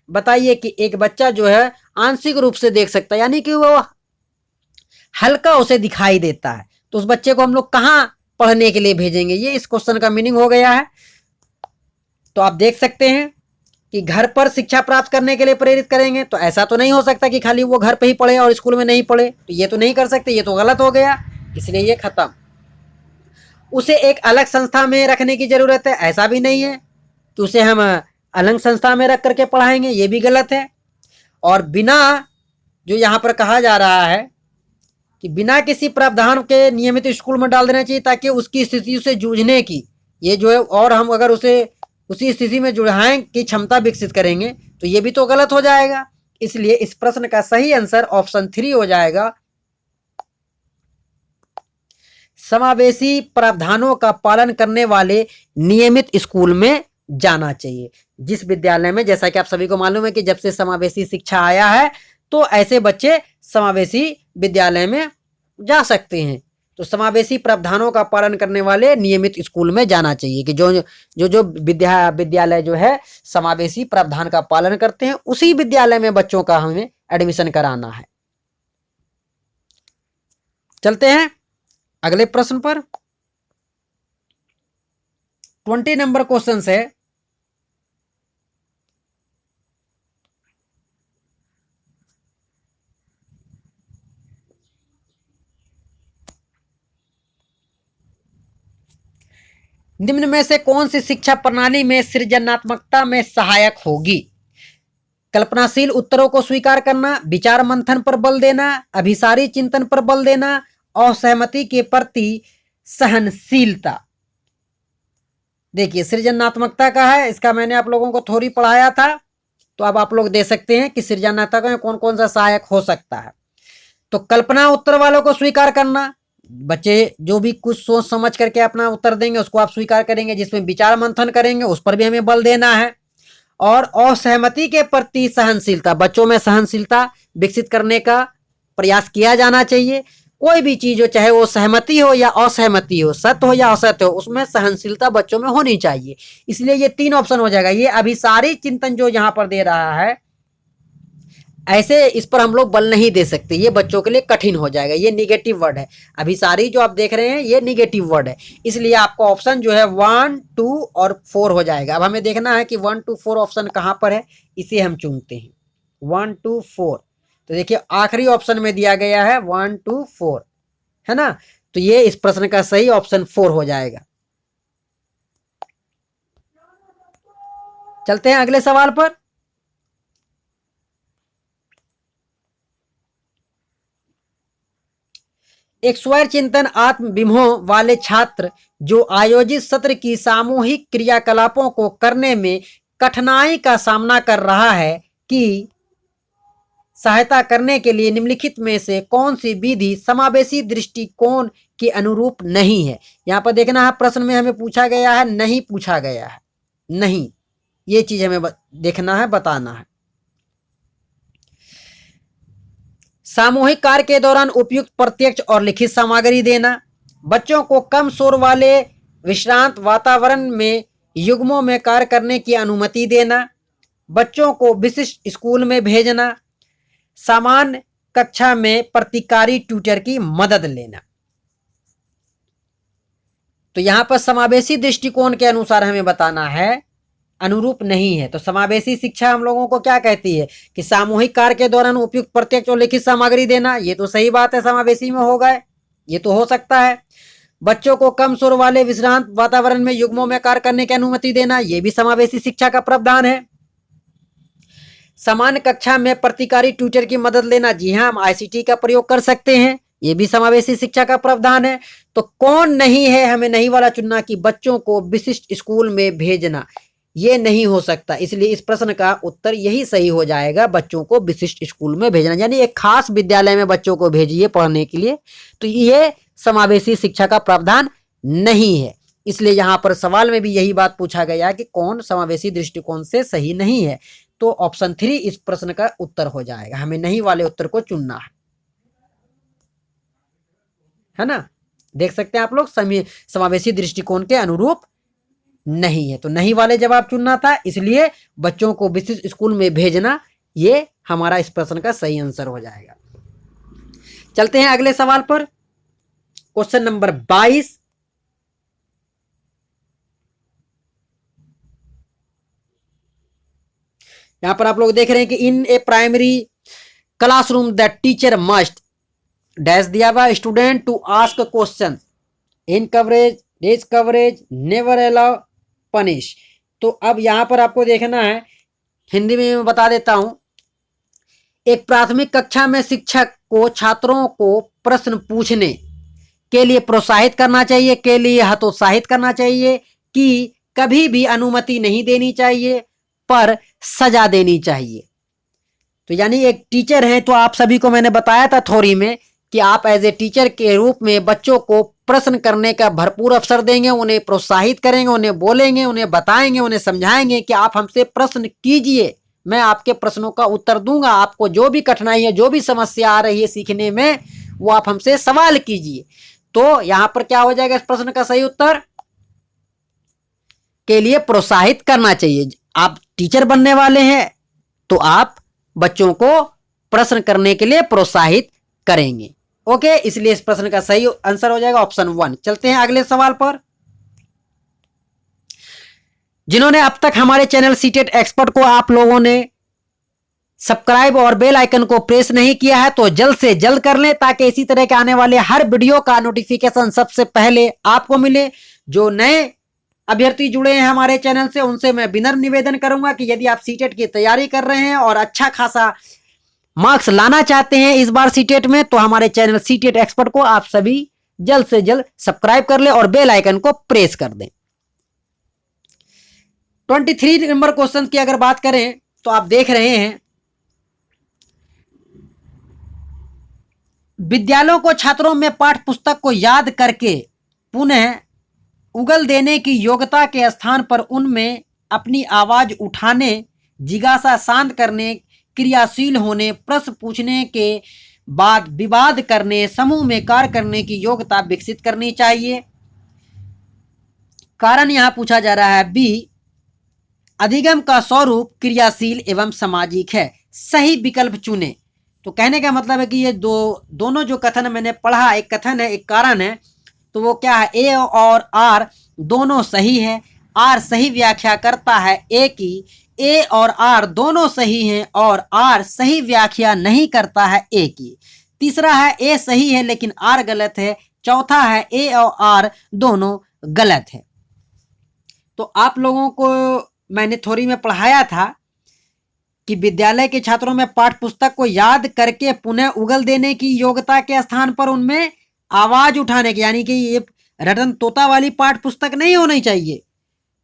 बताइए कि एक बच्चा जो है आंशिक रूप से देख सकता है, यानी कि वो हल्का उसे दिखाई देता है, तो उस बच्चे को हम लोग कहाँ पढ़ने के लिए भेजेंगे, ये इस क्वेश्चन का मीनिंग हो गया है। तो आप देख सकते हैं कि घर पर शिक्षा प्राप्त करने के लिए प्रेरित करेंगे, तो ऐसा तो नहीं हो सकता कि खाली वो घर पे ही पढ़े और स्कूल में नहीं पढ़े, तो ये तो नहीं कर सकते, ये तो गलत हो गया, इसलिए ये खत्म। उसे एक अलग संस्था में रखने की जरूरत है, ऐसा भी नहीं है कि उसे हम अलग संस्था में रख करके पढ़ाएंगे, ये भी गलत है। और बिना, जो यहाँ पर कहा जा रहा है कि बिना किसी प्रावधान के नियमित स्कूल में डाल देना चाहिए ताकि उसकी स्थिति से जूझने की, ये जो है, और हम अगर उसे उसी स्थिति में जुड़ाएं की क्षमता विकसित करेंगे तो ये भी तो गलत हो जाएगा। इसलिए इस प्रश्न का सही आंसर ऑप्शन 3 हो जाएगा, समावेशी प्रावधानों का पालन करने वाले नियमित स्कूल में जाना चाहिए। जिस विद्यालय में, जैसा कि आप सभी को मालूम है कि जब से समावेशी शिक्षा आया है तो ऐसे बच्चे समावेशी विद्यालय में जा सकते हैं। तो समावेशी प्रावधानों का पालन करने वाले नियमित स्कूल में जाना चाहिए कि जो विद्यालय जो है समावेशी प्रावधान का पालन करते हैं उसी विद्यालय में बच्चों का हमें एडमिशन कराना है। चलते हैं अगले प्रश्न पर। 20 नंबर क्वेश्चन है, निम्न में से कौन सी शिक्षा प्रणाली में सृजनात्मकता में सहायक होगी? कल्पनाशील उत्तरों को स्वीकार करना, विचार मंथन पर बल देना, अभिसारी चिंतन पर बल देना, असहमति के प्रति सहनशीलता। देखिए सृजनात्मकता का है, इसका मैंने आप लोगों को थोड़ी पढ़ाया था, तो अब आप लोग दे सकते हैं कि सृजनात्मकता में कौन कौन सा सहायक हो सकता है। तो कल्पना उत्तर वालों को स्वीकार करना, बच्चे जो भी कुछ सोच समझ करके अपना उत्तर देंगे उसको आप स्वीकार करेंगे, जिसमें विचार मंथन करेंगे उस पर भी हमें बल देना है। और असहमति के प्रति सहनशीलता, बच्चों में सहनशीलता विकसित करने का प्रयास किया जाना चाहिए। कोई भी चीज हो, चाहे वो सहमति हो या असहमति हो, सत्य हो या असत्य हो, उसमें सहनशीलता बच्चों में होनी चाहिए। इसलिए ये 3 ऑप्शन हो जाएगा। ये अभिसारी चिंतन जो यहाँ पर दे रहा है, ऐसे इस पर हम लोग बल नहीं दे सकते, ये बच्चों के लिए कठिन हो जाएगा, ये निगेटिव वर्ड है। अभिसारी जो आप देख रहे हैं ये निगेटिव वर्ड है, इसलिए आपका ऑप्शन जो है 1, 2 और 4 हो जाएगा। अब हमें देखना है कि 1, 2, 4 ऑप्शन कहाँ पर है, इसे हम चुनते हैं 1, 2, 4। तो देखिए आखिरी ऑप्शन में दिया गया है 1, 2, 4, है ना, तो ये इस प्रश्न का सही ऑप्शन 4 हो जाएगा। चलते हैं अगले सवाल पर। एक स्वर चिंतन आत्मविमोह वाले छात्र जो आयोजित सत्र की सामूहिक क्रियाकलापों को करने में कठिनाई का सामना कर रहा है कि सहायता करने के लिए निम्नलिखित में से कौन सी विधि समावेशी दृष्टिकोण के अनुरूप नहीं है। यहां पर देखना है प्रश्न में हमें पूछा गया है, नहीं पूछा गया है, नहीं, ये चीज हमें देखना है, बताना है। सामूहिक कार्य के दौरान उपयुक्त प्रत्यक्ष और लिखित सामग्री देना, बच्चों को कम शोर वाले विश्रांत वातावरण में युग्मों में कार्य करने की अनुमति देना, बच्चों को विशिष्ट स्कूल में भेजना, सामान्य कक्षा में प्रतिकारी ट्यूटर की मदद लेना। तो यहां पर समावेशी दृष्टिकोण के अनुसार हमें बताना है अनुरूप नहीं है। तो समावेशी शिक्षा हम लोगों को क्या कहती है कि सामूहिक कार्य के दौरान उपयुक्त प्रत्यक्ष और लिखित सामग्री देना, ये तो सही बात है, समावेशी में होगा, ये तो हो सकता है। बच्चों को कम शोर वाले विश्रांत वातावरण में युग्मों में कार्य करने की अनुमति देना, ये भी समावेशी शिक्षा का प्रावधान है। सामान्य कक्षा में प्रतिकारी ट्यूटर की मदद लेना, जी हाँ, हम ICT का प्रयोग कर सकते हैं ये भी समावेशी शिक्षा का प्रावधान है। तो कौन नहीं है, हमें नहीं वाला चुनना कि बच्चों को विशिष्ट स्कूल में भेजना, ये नहीं हो सकता। इसलिए इस प्रश्न का उत्तर यही सही हो जाएगा, बच्चों को विशिष्ट स्कूल में भेजना, यानी एक खास विद्यालय में बच्चों को भेजिए पढ़ने के लिए। तो ये समावेशी शिक्षा का प्रावधान नहीं है। इसलिए यहां पर सवाल में भी यही बात पूछा गया कि कौन समावेशी दृष्टिकोण से सही नहीं है। तो ऑप्शन 3 इस प्रश्न का उत्तर हो जाएगा, हमें नहीं वाले उत्तर को चुनना है ना। देख सकते हैं आप लोग, समावेशी दृष्टिकोण के अनुरूप नहीं है, तो नहीं वाले जवाब चुनना था। इसलिए बच्चों को विशिष्ट स्कूल में भेजना, ये हमारा इस प्रश्न का सही आंसर हो जाएगा। चलते हैं अगले सवाल पर, क्वेश्चन नंबर 22। यहां पर आप लोग देख रहे हैं कि in a primary classroom the teacher must dash दिया हुआ student to ask question encourage, discourage, never allow, punish. तो अब यहां पर आपको देखना है, हिंदी में मैं बता देता हूं। एक प्राथमिक कक्षा में शिक्षक को छात्रों को प्रश्न पूछने के लिए प्रोत्साहित करना चाहिए, के लिए हतोत्साहित करना चाहिए, कि कभी भी अनुमति नहीं देनी चाहिए, पर सजा देनी चाहिए। तो यानी एक टीचर हैं, तो आप सभी को मैंने बताया था थ्योरी में कि आप एज ए टीचर के रूप में बच्चों को प्रश्न करने का भरपूर अवसर देंगे, उन्हें प्रोत्साहित करेंगे, उन्हें बोलेंगे, उन्हें बताएंगे, उन्हें समझाएंगे कि आप हमसे प्रश्न कीजिए, मैं आपके प्रश्नों का उत्तर दूंगा। आपको जो भी कठिनाई है, जो भी समस्या आ रही है सीखने में, वो आप हमसे सवाल कीजिए। तो यहां पर क्या हो जाएगा इस प्रश्न का सही उत्तर, के लिए प्रोत्साहित करना चाहिए। आप टीचर बनने वाले हैं तो आप बच्चों को प्रश्न करने के लिए प्रोत्साहित करेंगे। ओके, इसलिए इस प्रश्न का सही आंसर हो जाएगा ऑप्शन 1। चलते हैं अगले सवाल पर। जिन्होंने अब तक हमारे चैनल सीटेट एक्सपर्ट को आप लोगों ने सब्सक्राइब और बेल आइकन को प्रेस नहीं किया है, तो जल्द से जल्द कर लें, ताकि इसी तरह के आने वाले हर वीडियो का नोटिफिकेशन सबसे पहले आपको मिले। जो नए अभ्यर्थी जुड़े हैं हमारे चैनल से, उनसे मैं विनम्र निवेदन करूंगा कि यदि आप सीटेट की तैयारी कर रहे हैं और अच्छा खासा मार्क्स लाना चाहते हैं इस बार सीटेट में, तो हमारे चैनल सीटेट एक्सपर्ट को आप सभी जल्द से जल्द सब्सक्राइब कर लें और बेल आइकन को प्रेस कर दें। 23 नंबर क्वेश्चन की अगर बात करें तो आप देख रहे हैं, विद्यालयों को छात्रों में पाठ्य पुस्तक को याद करके पुनः उगल देने की योग्यता के स्थान पर उनमें अपनी आवाज उठाने, जिज्ञासा शांत करने, क्रियाशील होने, प्रश्न पूछने के बाद विवाद करने, समूह में कार्य करने की योग्यता विकसित करनी चाहिए। कारण यहां पूछा जा रहा है बी, अधिगम का स्वरूप क्रियाशील एवं सामाजिक है, सही विकल्प चुने। तो कहने का मतलब है कि ये दोनों जो कथन मैंने पढ़ा, एक कथन है एक कारण है, तो वो क्या है, ए और आर दोनों सही है। आर सही व्याख्या करता है ए की, ए और आर दोनों सही हैं और आर सही व्याख्या नहीं करता है ए की। तीसरा है ए सही है लेकिन आर गलत है। चौथा है ए और आर दोनों गलत है। तो आप लोगों को मैंने थ्योरी में पढ़ाया था कि विद्यालय के छात्रों में पाठ्य पुस्तक को याद करके पुनः उगल देने की योग्यता के स्थान पर उनमें आवाज उठाने की, यानी कि ये रटन तोता वाली पाठ्य पुस्तक नहीं होनी चाहिए,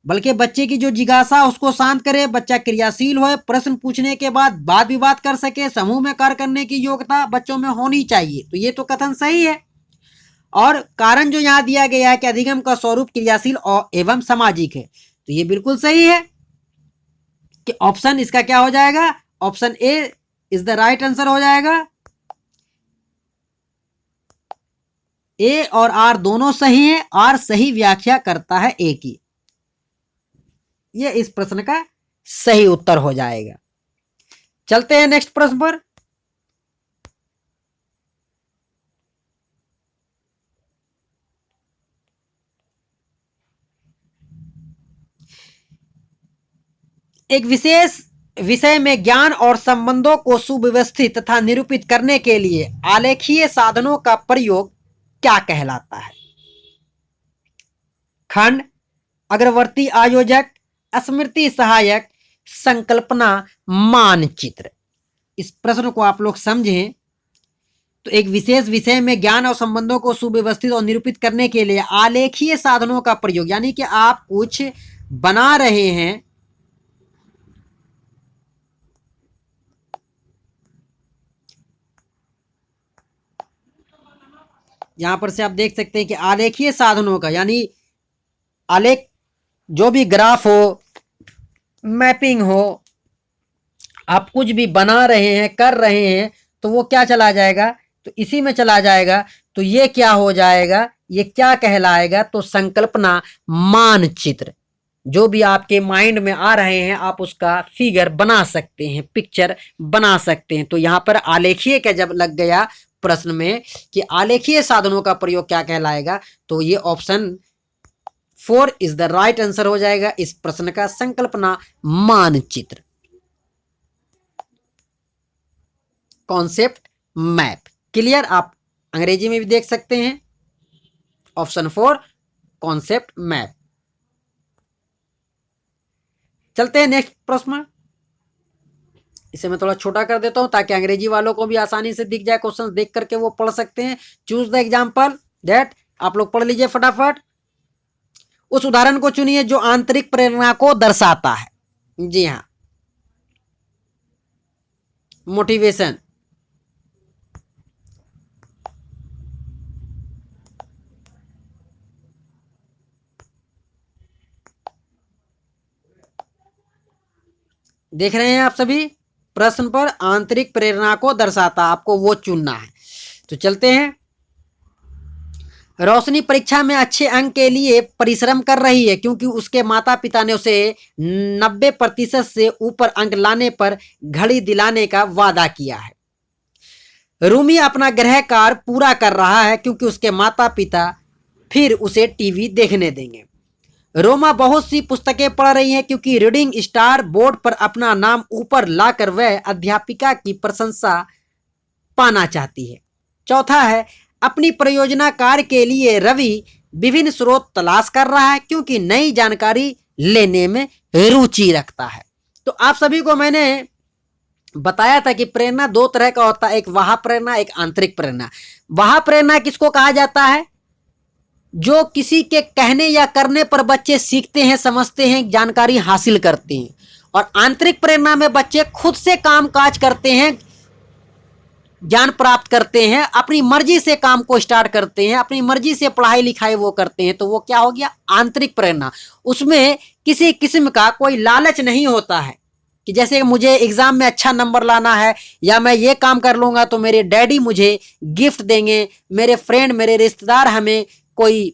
बल्कि बच्चे की जो जिज्ञासा उसको शांत करे, बच्चा क्रियाशील हो, प्रश्न पूछने के बाद वाद विवाद कर सके, समूह में कार्य करने की योग्यता बच्चों में होनी चाहिए। तो ये तो कथन सही है। और कारण जो यहाँ दिया गया है कि अधिगम का स्वरूप क्रियाशील और एवं सामाजिक है, तो ये बिल्कुल सही है कि ऑप्शन इसका क्या हो जाएगा, option A is the right answer हो जाएगा। ए और आर दोनों सही हैं, आर सही व्याख्या करता है ए की। ये इस प्रश्न का सही उत्तर हो जाएगा। चलते हैं नेक्स्ट प्रश्न पर। एक विशेष विषय में ज्ञान और संबंधों को सुव्यवस्थित तथा निरूपित करने के लिए आलेखीय साधनों का प्रयोग क्या कहलाता है? खंड, अग्रवर्ती आयोजक, स्मृति सहायक, संकल्पना, मानचित्र। इस प्रश्न को आप लोग समझें तो एक विशेष विषय में ज्ञान और संबंधों को सुव्यवस्थित और निरूपित करने के लिए आलेखीय साधनों का प्रयोग, यानी कि आप कुछ बना रहे हैं, यहां पर से आप देख सकते हैं कि आलेखीय साधनों का, यानी आलेख जो भी ग्राफ हो, मैपिंग हो, आप कुछ भी बना रहे हैं, कर रहे हैं, तो वो क्या चला जाएगा, तो इसी में चला जाएगा। तो ये क्या हो जाएगा, ये क्या कहलाएगा, तो संकल्पना मानचित्र। जो भी आपके माइंड में आ रहे हैं आप उसका फिगर बना सकते हैं, पिक्चर बना सकते हैं। तो यहां पर आलेखीय का जब लग गया प्रश्न में कि आलेखीय साधनों का प्रयोग क्या कहलाएगा, तो ये option 4 is the right answer हो जाएगा इस प्रश्न का, संकल्पना मानचित्र, कॉन्सेप्ट मैप। क्लियर, आप अंग्रेजी में भी देख सकते हैं, ऑप्शन 4 कॉन्सेप्ट मैप। चलते हैं नेक्स्ट प्रश्न। इसे मैं थोड़ा छोटा कर देता हूं ताकि अंग्रेजी वालों को भी आसानी से दिख जाए, क्वेश्चन देख करके वो पढ़ सकते हैं। चूज द एग्जाम्पल दैट, आप लोग पढ़ लीजिए फटाफट। उस उदाहरण को चुनिए जो आंतरिक प्रेरणा को दर्शाता है। जी हाँ, मोटिवेशन। देख रहे हैं आप सभी, प्रश्न पर आंतरिक प्रेरणा को दर्शाता, आपको वो चुनना है। तो चलते हैं। रोशनी परीक्षा में अच्छे अंक के लिए परिश्रम कर रही है क्योंकि उसके माता पिता ने उसे 90% से ऊपर अंक लाने पर घड़ी दिलाने का वादा किया है। रूमी अपना गृह कार्य पूरा कर रहा है क्योंकि उसके माता पिता फिर उसे टीवी देखने देंगे। रोमा बहुत सी पुस्तकें पढ़ रही है क्योंकि रीडिंग स्टार बोर्ड पर अपना नाम ऊपर लाकर वह अध्यापिका की प्रशंसा पाना चाहती है। चौथा है, अपनी परियोजना कार्य के लिए रवि विभिन्न स्रोत तलाश कर रहा है क्योंकि नई जानकारी लेने में रुचि रखता है। तो आप सभी को मैंने बताया था कि प्रेरणा दो तरह का होता है, एक वाह प्रेरणा, एक आंतरिक प्रेरणा। वाह प्रेरणा किसको कहा जाता है, जो किसी के कहने या करने पर बच्चे सीखते हैं, समझते हैं, जानकारी हासिल करते हैं। और आंतरिक प्रेरणा में बच्चे खुद से काम काज करते हैं, ज्ञान प्राप्त करते हैं, अपनी मर्जी से काम को स्टार्ट करते हैं, अपनी मर्जी से पढ़ाई लिखाई वो करते हैं। तो वो क्या हो गया, आंतरिक प्रेरणा। उसमें किसी किस्म का कोई लालच नहीं होता है कि जैसे मुझे एग्जाम में अच्छा नंबर लाना है या मैं ये काम कर लूंगा तो मेरे डैडी मुझे गिफ्ट देंगे, मेरे फ्रेंड, मेरे रिश्तेदार हमें कोई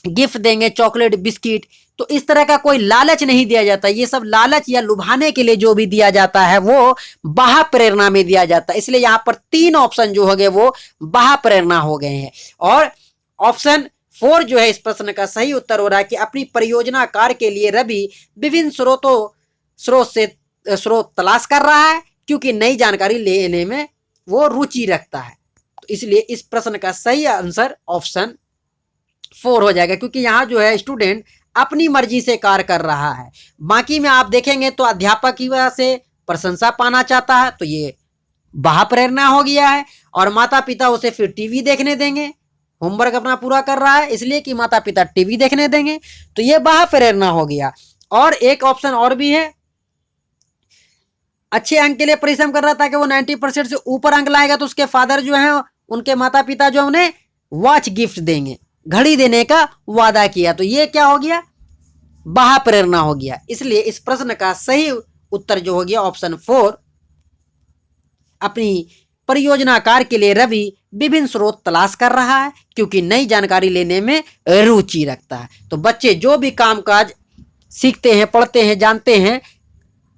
गिफ्ट देंगे, चॉकलेट, बिस्किट। तो इस तरह का कोई लालच नहीं दिया जाता। ये सब लालच या लुभाने के लिए जो भी दिया जाता है वो बाह्य प्रेरणा में दिया जाता है। इसलिए यहाँ पर 3 ऑप्शन जो हो गए वो बाह्य प्रेरणा हो गए हैं। और ऑप्शन 4 जो है इस प्रश्न का सही उत्तर हो रहा है कि अपनी परियोजना कार्य के लिए रवि विभिन्न स्रोत तलाश कर रहा है क्योंकि नई जानकारी लेने में वो रुचि रखता है। तो इसलिए इस प्रश्न का सही आंसर ऑप्शन 4 हो जाएगा, क्योंकि यहाँ जो है स्टूडेंट अपनी मर्जी से कार्य कर रहा है। बाकी में आप देखेंगे तो अध्यापक की वजह से प्रशंसा पाना चाहता है, तो ये बाह्य प्रेरणा हो गया है। और माता पिता उसे फिर टीवी देखने देंगे, होमवर्क अपना पूरा कर रहा है इसलिए कि माता पिता टीवी देखने देंगे, तो ये बाह्य प्रेरणा हो गया। और एक ऑप्शन और भी है, अच्छे अंक के लिए परिश्रम कर रहा था कि वो 90% से ऊपर अंक लाएगा तो उसके फादर जो है, उनके माता पिता जो उन्हें वॉच गिफ्ट देंगे, घड़ी देने का वादा किया। तो ये क्या हो गया, बाह्य प्रेरणा हो गया। इसलिए इस प्रश्न का सही उत्तर जो हो गया ऑप्शन 4, अपनी परियोजना कार्य के लिए रवि विभिन्न स्रोत तलाश कर रहा है क्योंकि नई जानकारी लेने में रुचि रखता है। तो बच्चे जो भी कामकाज सीखते हैं, पढ़ते हैं, जानते हैं,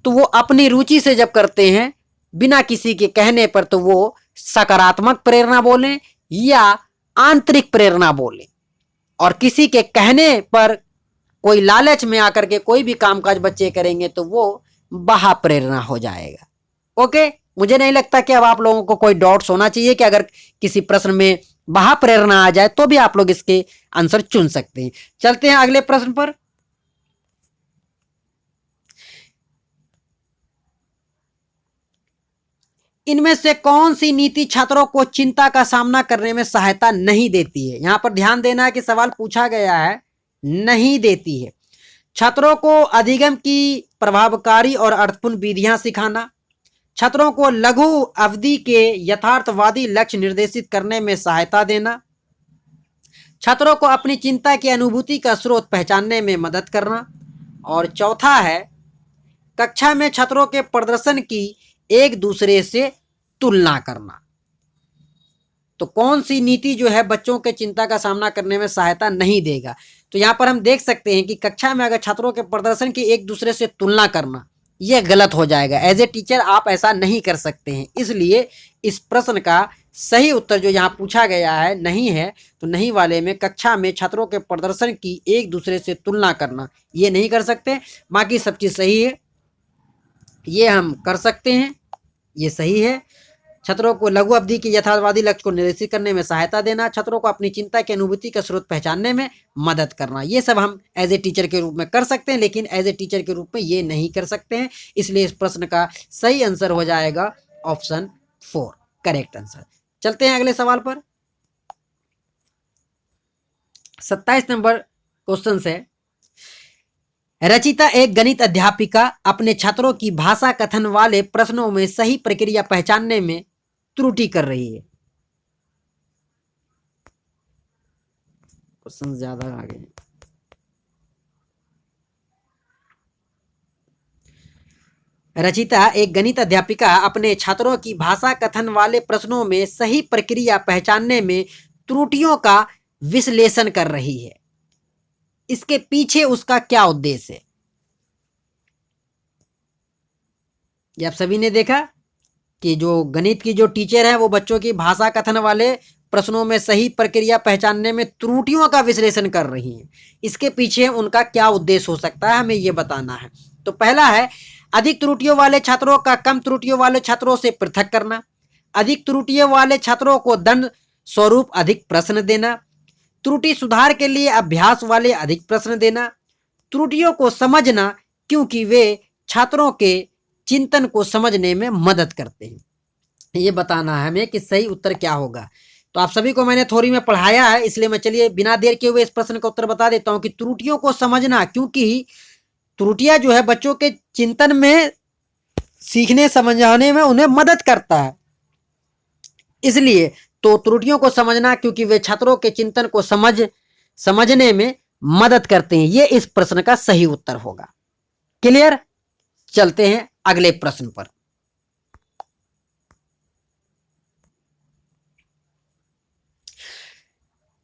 तो वो अपनी रुचि से जब करते हैं बिना किसी के कहने पर, तो वो सकारात्मक प्रेरणा बोलें या आंतरिक प्रेरणा बोलें। और किसी के कहने पर कोई लालच में आकर के कोई भी कामकाज बच्चे करेंगे तो वो बाह्य प्रेरणा हो जाएगा। ओके, मुझे नहीं लगता कि अब आप लोगों को कोई डाउट्स होना चाहिए कि अगर किसी प्रश्न में बाह्य प्रेरणा आ जाए तो भी आप लोग इसके आंसर चुन सकते हैं। चलते हैं अगले प्रश्न पर। इनमें से कौन सी नीति छात्रों को चिंता का सामना करने में सहायता नहीं देती है? यहां पर ध्यान देना है कि सवाल पूछा गया है नहीं देती है। छात्रों को अधिगम की प्रभावकारी और अर्थपूर्ण विधियां सिखाना, छात्रों को लघु अवधि के यथार्थवादी लक्ष्य निर्देशित करने में सहायता देना, छात्रों को अपनी चिंता की अनुभूति का स्रोत पहचानने में मदद करना, और चौथा है कक्षा में छात्रों के प्रदर्शन की एक दूसरे से तुलना करना। तो कौन सी नीति जो है बच्चों के चिंता का सामना करने में सहायता नहीं देगा? तो यहां पर हम देख सकते हैं कि कक्षा में अगर छात्रों के प्रदर्शन की एक दूसरे से तुलना करना, यह गलत हो जाएगा। एज ए टीचर आप ऐसा नहीं कर सकते हैं। इसलिए इस प्रश्न का सही उत्तर जो यहाँ पूछा गया है नहीं है, तो नहीं वाले में कक्षा में छात्रों के प्रदर्शन की एक दूसरे से तुलना करना, ये नहीं कर सकते। बाकी सब चीज सही है, ये हम कर सकते हैं, ये सही है। छात्रों को लघु अवधि के यथार्थवादी लक्ष्य को निर्देशित करने में सहायता देना, छात्रों को अपनी चिंता की अनुभूति का स्रोत पहचानने में मदद करना, ये सब हम एज ए टीचर के रूप में कर सकते हैं, लेकिन एज ए टीचर के रूप में ये नहीं कर सकते हैं। इसलिए इस प्रश्न का सही आंसर हो जाएगा ऑप्शन 4, करेक्ट आंसर। चलते हैं अगले सवाल पर। 27 नंबर क्वेश्चन है, रचिता एक गणित अध्यापिका अपने छात्रों की भाषा कथन वाले प्रश्नों में सही प्रक्रिया पहचानने में त्रुटि कर रही है। क्वेश्चन ज्यादा आ गए। रचिता एक गणित अध्यापिका अपने छात्रों की भाषा कथन वाले प्रश्नों में सही प्रक्रिया पहचानने में त्रुटियों का विश्लेषण कर रही है। इसके पीछे उसका क्या उद्देश्य है? ये आप सभी ने देखा कि जो गणित की जो टीचर है वो बच्चों की भाषा कथन वाले प्रश्नों में सही प्रक्रिया पहचानने में त्रुटियों का विश्लेषण कर रही हैं। इसके पीछे उनका क्या उद्देश्य हो सकता है, हमें ये बताना है। तो पहला है अधिक त्रुटियों वाले छात्रों का कम त्रुटियों वाले छात्रों से पृथक करना, अधिक त्रुटियों वाले छात्रों को दंड स्वरूप अधिक प्रश्न देना, त्रुटि सुधार के लिए अभ्यास वाले अधिक प्रश्न देना, त्रुटियों को समझना क्योंकि वे छात्रों के चिंतन को समझने में मदद करते हैं। ये बताना है हमें कि सही उत्तर क्या होगा। तो आप सभी को मैंने थ्योरी में पढ़ाया है, इसलिए मैं चलिए बिना देर के हुए इस प्रश्न का उत्तर बता देता हूं कि त्रुटियों को समझना, क्योंकि त्रुटियां जो है बच्चों के चिंतन में, सीखने समझाने में उन्हें मदद करता है। इसलिए तो त्रुटियों को समझना क्योंकि वे छात्रों के चिंतन को समझने में मदद करते हैं, ये इस प्रश्न का सही उत्तर होगा। क्लियर? चलते हैं अगले प्रश्न पर।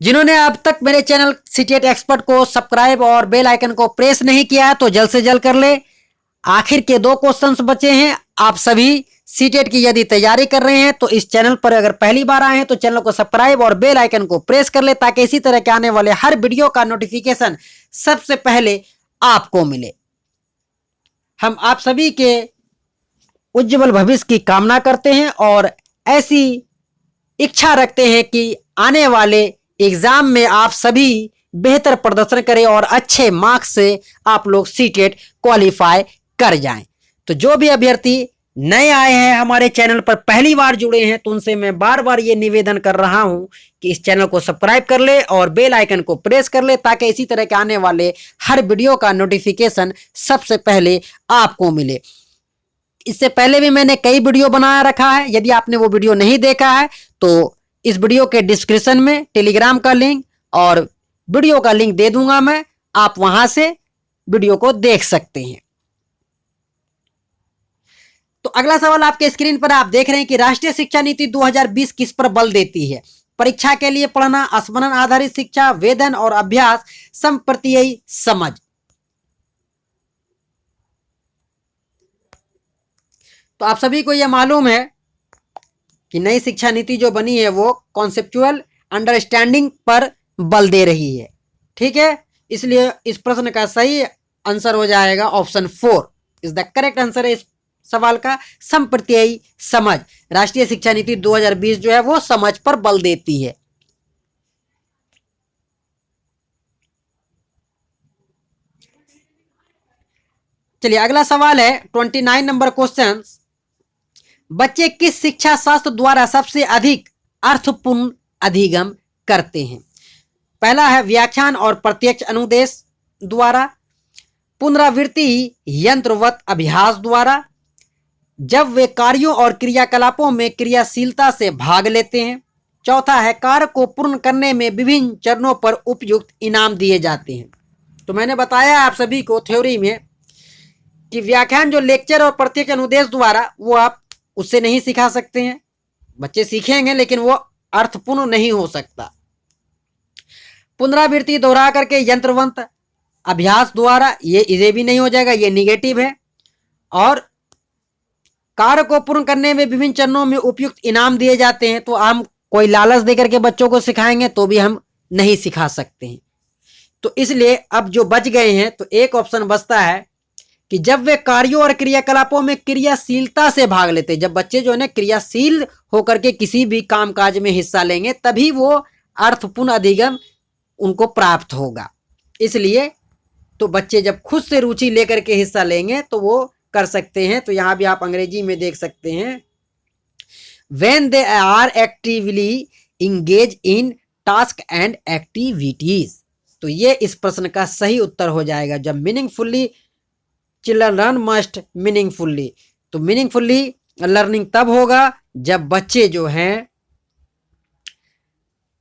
जिन्होंने अब तक मेरे चैनल सीटेट एक्सपर्ट को सब्सक्राइब और बेल आइकन को प्रेस नहीं किया है तो जल्द से जल्द कर ले। आखिर के 2 क्वेश्चंस बचे हैं। आप सभी सीटेट की यदि तैयारी कर रहे हैं तो इस चैनल पर अगर पहली बार आए हैं तो चैनल को सब्सक्राइब और बेल आइकन को प्रेस कर ले, ताकि इसी तरह के आने वाले हर वीडियो का नोटिफिकेशन सबसे पहले आपको मिले। हम आप सभी के उज्जवल भविष्य की कामना करते हैं और ऐसी इच्छा रखते हैं कि आने वाले एग्जाम में आप सभी बेहतर प्रदर्शन करें और अच्छे मार्क्स से आप लोग सीटेट क्वालिफाई कर जाएं। तो जो भी अभ्यर्थी नए आए हैं हमारे चैनल पर, पहली बार जुड़े हैं, तो उनसे मैं बार बार ये निवेदन कर रहा हूं कि इस चैनल को सब्सक्राइब कर ले और बेल आइकन को प्रेस कर ले, ताकि इसी तरह के आने वाले हर वीडियो का नोटिफिकेशन सबसे पहले आपको मिले। इससे पहले भी मैंने कई वीडियो बनाया रखा है, यदि आपने वो वीडियो नहीं देखा है तो इस वीडियो के डिस्क्रिप्शन में टेलीग्राम का लिंक और वीडियो का लिंक दे दूंगा मैं, आप वहां से वीडियो को देख सकते हैं। तो अगला सवाल आपके स्क्रीन पर आप देख रहे हैं कि राष्ट्रीय शिक्षा नीति 2020 किस पर बल देती है? परीक्षा के लिए पढ़ना, स्मरण आधारित शिक्षा, वेदन और अभ्यास, संप्रत्ययी समझ। तो आप सभी को यह मालूम है कि नई शिक्षा नीति जो बनी है वो कॉन्सेप्चुअल अंडरस्टैंडिंग पर बल दे रही है। ठीक है, इसलिए इस प्रश्न का सही आंसर हो जाएगा option 4 is the correct answer है इस सवाल का, संप्रत्ययी समझ। राष्ट्रीय शिक्षा नीति 2020 जो है वो समझ पर बल देती है। चलिए अगला सवाल है 29 नंबर क्वेश्चन, बच्चे किस शिक्षा शास्त्र द्वारा सबसे अधिक अर्थपूर्ण अधिगम करते हैं? पहला है व्याख्यान और प्रत्यक्ष अनुदेश द्वारा, पुनरावृत्ति यंत्रवत अभ्यास द्वारा, जब वे कार्यों और क्रियाकलापों में क्रियाशीलता से भाग लेते हैं। चौथा है कार्य को पूर्ण करने में विभिन्न चरणों पर उपयुक्त इनाम दिए जाते हैं। तो मैंने बताया आप सभी को थ्योरी में कि व्याख्यान जो लेक्चर और प्रत्यक्ष अनुदेश द्वारा, वो आप उससे नहीं सिखा सकते हैं, बच्चे सीखेंगे लेकिन वो अर्थपूर्ण नहीं हो सकता। पुनरावृत्ति दोहरा करके यंत्रवत अभ्यास द्वारा, ये भी नहीं हो जाएगा, ये निगेटिव है। और कार्य को पूर्ण करने में विभिन्न चरणों में उपयुक्त इनाम दिए जाते हैं, तो हम कोई लालच देकर के बच्चों को सिखाएंगे तो भी हम नहीं सिखा सकते हैं। तो इसलिए अब जो बच गए हैं, तो एक ऑप्शन बचता है कि जब वे कार्यों और क्रियाकलापों में क्रियाशीलता से भाग लेते हैं, जब बच्चे जो है ना क्रियाशील होकर के किसी भी कामकाज में हिस्सा लेंगे, तभी वो अर्थपूर्ण अधिगम उनको प्राप्त होगा। इसलिए तो बच्चे जब खुद से रुचि लेकर के हिस्सा लेंगे तो वो कर सकते हैं। तो यहां भी आप अंग्रेजी में देख सकते हैं, when they are actively engaged in task and activities। तो ये इस प्रश्न का सही उत्तर हो जाएगा। जब मीनिंगफुल्ली चिल्ड्रन लर्न मस्ट मीनिंगफुल्ली, तो मीनिंगफुल्ली लर्निंग तब होगा जब बच्चे जो हैं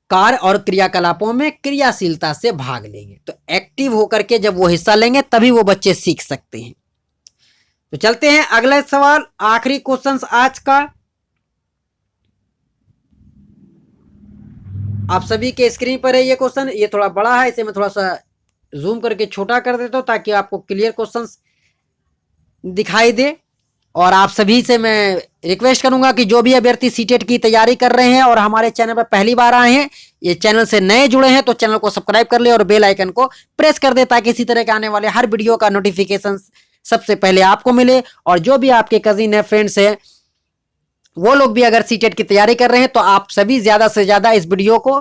कार्य और क्रियाकलापों में क्रियाशीलता से भाग लेंगे। तो एक्टिव होकर के जब वो हिस्सा लेंगे तभी वो बच्चे सीख सकते हैं। तो चलते हैं अगला सवाल, आखिरी क्वेश्चन आज का। आप सभी के स्क्रीन पर है ये क्वेश्चन, ये थोड़ा बड़ा है, इसे मैं थोड़ा सा जूम करके छोटा कर देता हूं ताकि आपको क्लियर क्वेश्चंस दिखाई दे। और आप सभी से मैं रिक्वेस्ट करूंगा कि जो भी अभ्यर्थी सीटेट की तैयारी कर रहे हैं और हमारे चैनल पर पहली बार आए हैं, ये चैनल से नए जुड़े हैं, तो चैनल को सब्सक्राइब कर ले और बेल आइकन को प्रेस कर दे ताकि इसी तरह के आने वाले हर वीडियो का नोटिफिकेशन सबसे पहले आपको मिले। और जो भी आपके कजिन है, फ्रेंड्स है, वो लोग भी अगर सीटेट की तैयारी कर रहे हैं तो आप सभी ज्यादा से ज्यादा इस वीडियो को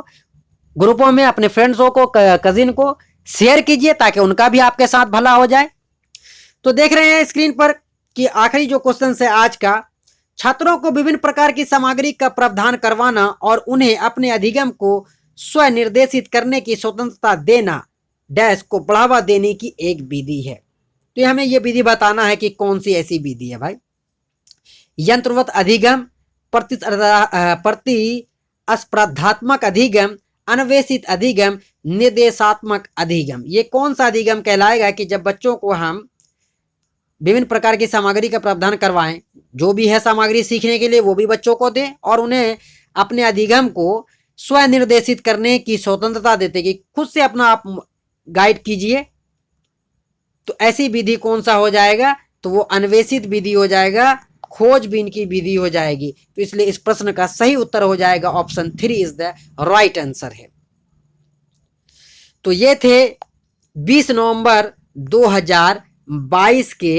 ग्रुपों में अपने फ्रेंड्सों को, कजिन को शेयर कीजिए ताकि उनका भी आपके साथ भला हो जाए। तो देख रहे हैं स्क्रीन पर कि आखिरी जो क्वेश्चन है आज का, छात्रों को विभिन्न प्रकार की सामग्री का प्रावधान करवाना और उन्हें अपने अधिगम को स्वनिर्देशित करने की स्वतंत्रता देना डैश को बढ़ावा देने की एक विधि है। तो हमें यह विधि बताना है कि कौन सी ऐसी विधि है भाई। यंत्रवत अधिगम, प्रतिस्पर्धात्मक अधिगम, अन्वेषित अधिगम, निर्देशात्मक अधिगम। ये कौन सा अधिगम कहलाएगा कि जब बच्चों को हम विभिन्न प्रकार की सामग्री का प्रावधान करवाएं, जो भी है सामग्री सीखने के लिए वो भी बच्चों को दें और उन्हें अपने अधिगम को स्वनिर्देशित करने की स्वतंत्रता देते कि खुद से अपना आप गाइड कीजिए। तो ऐसी विधि कौन सा हो जाएगा? तो वो अन्वेषित विधि हो जाएगा, खोजबीन की विधि हो जाएगी। तो इसलिए इस प्रश्न का सही उत्तर हो जाएगा option 3 is the right answer है। तो ये थे 20 नवंबर 2022 के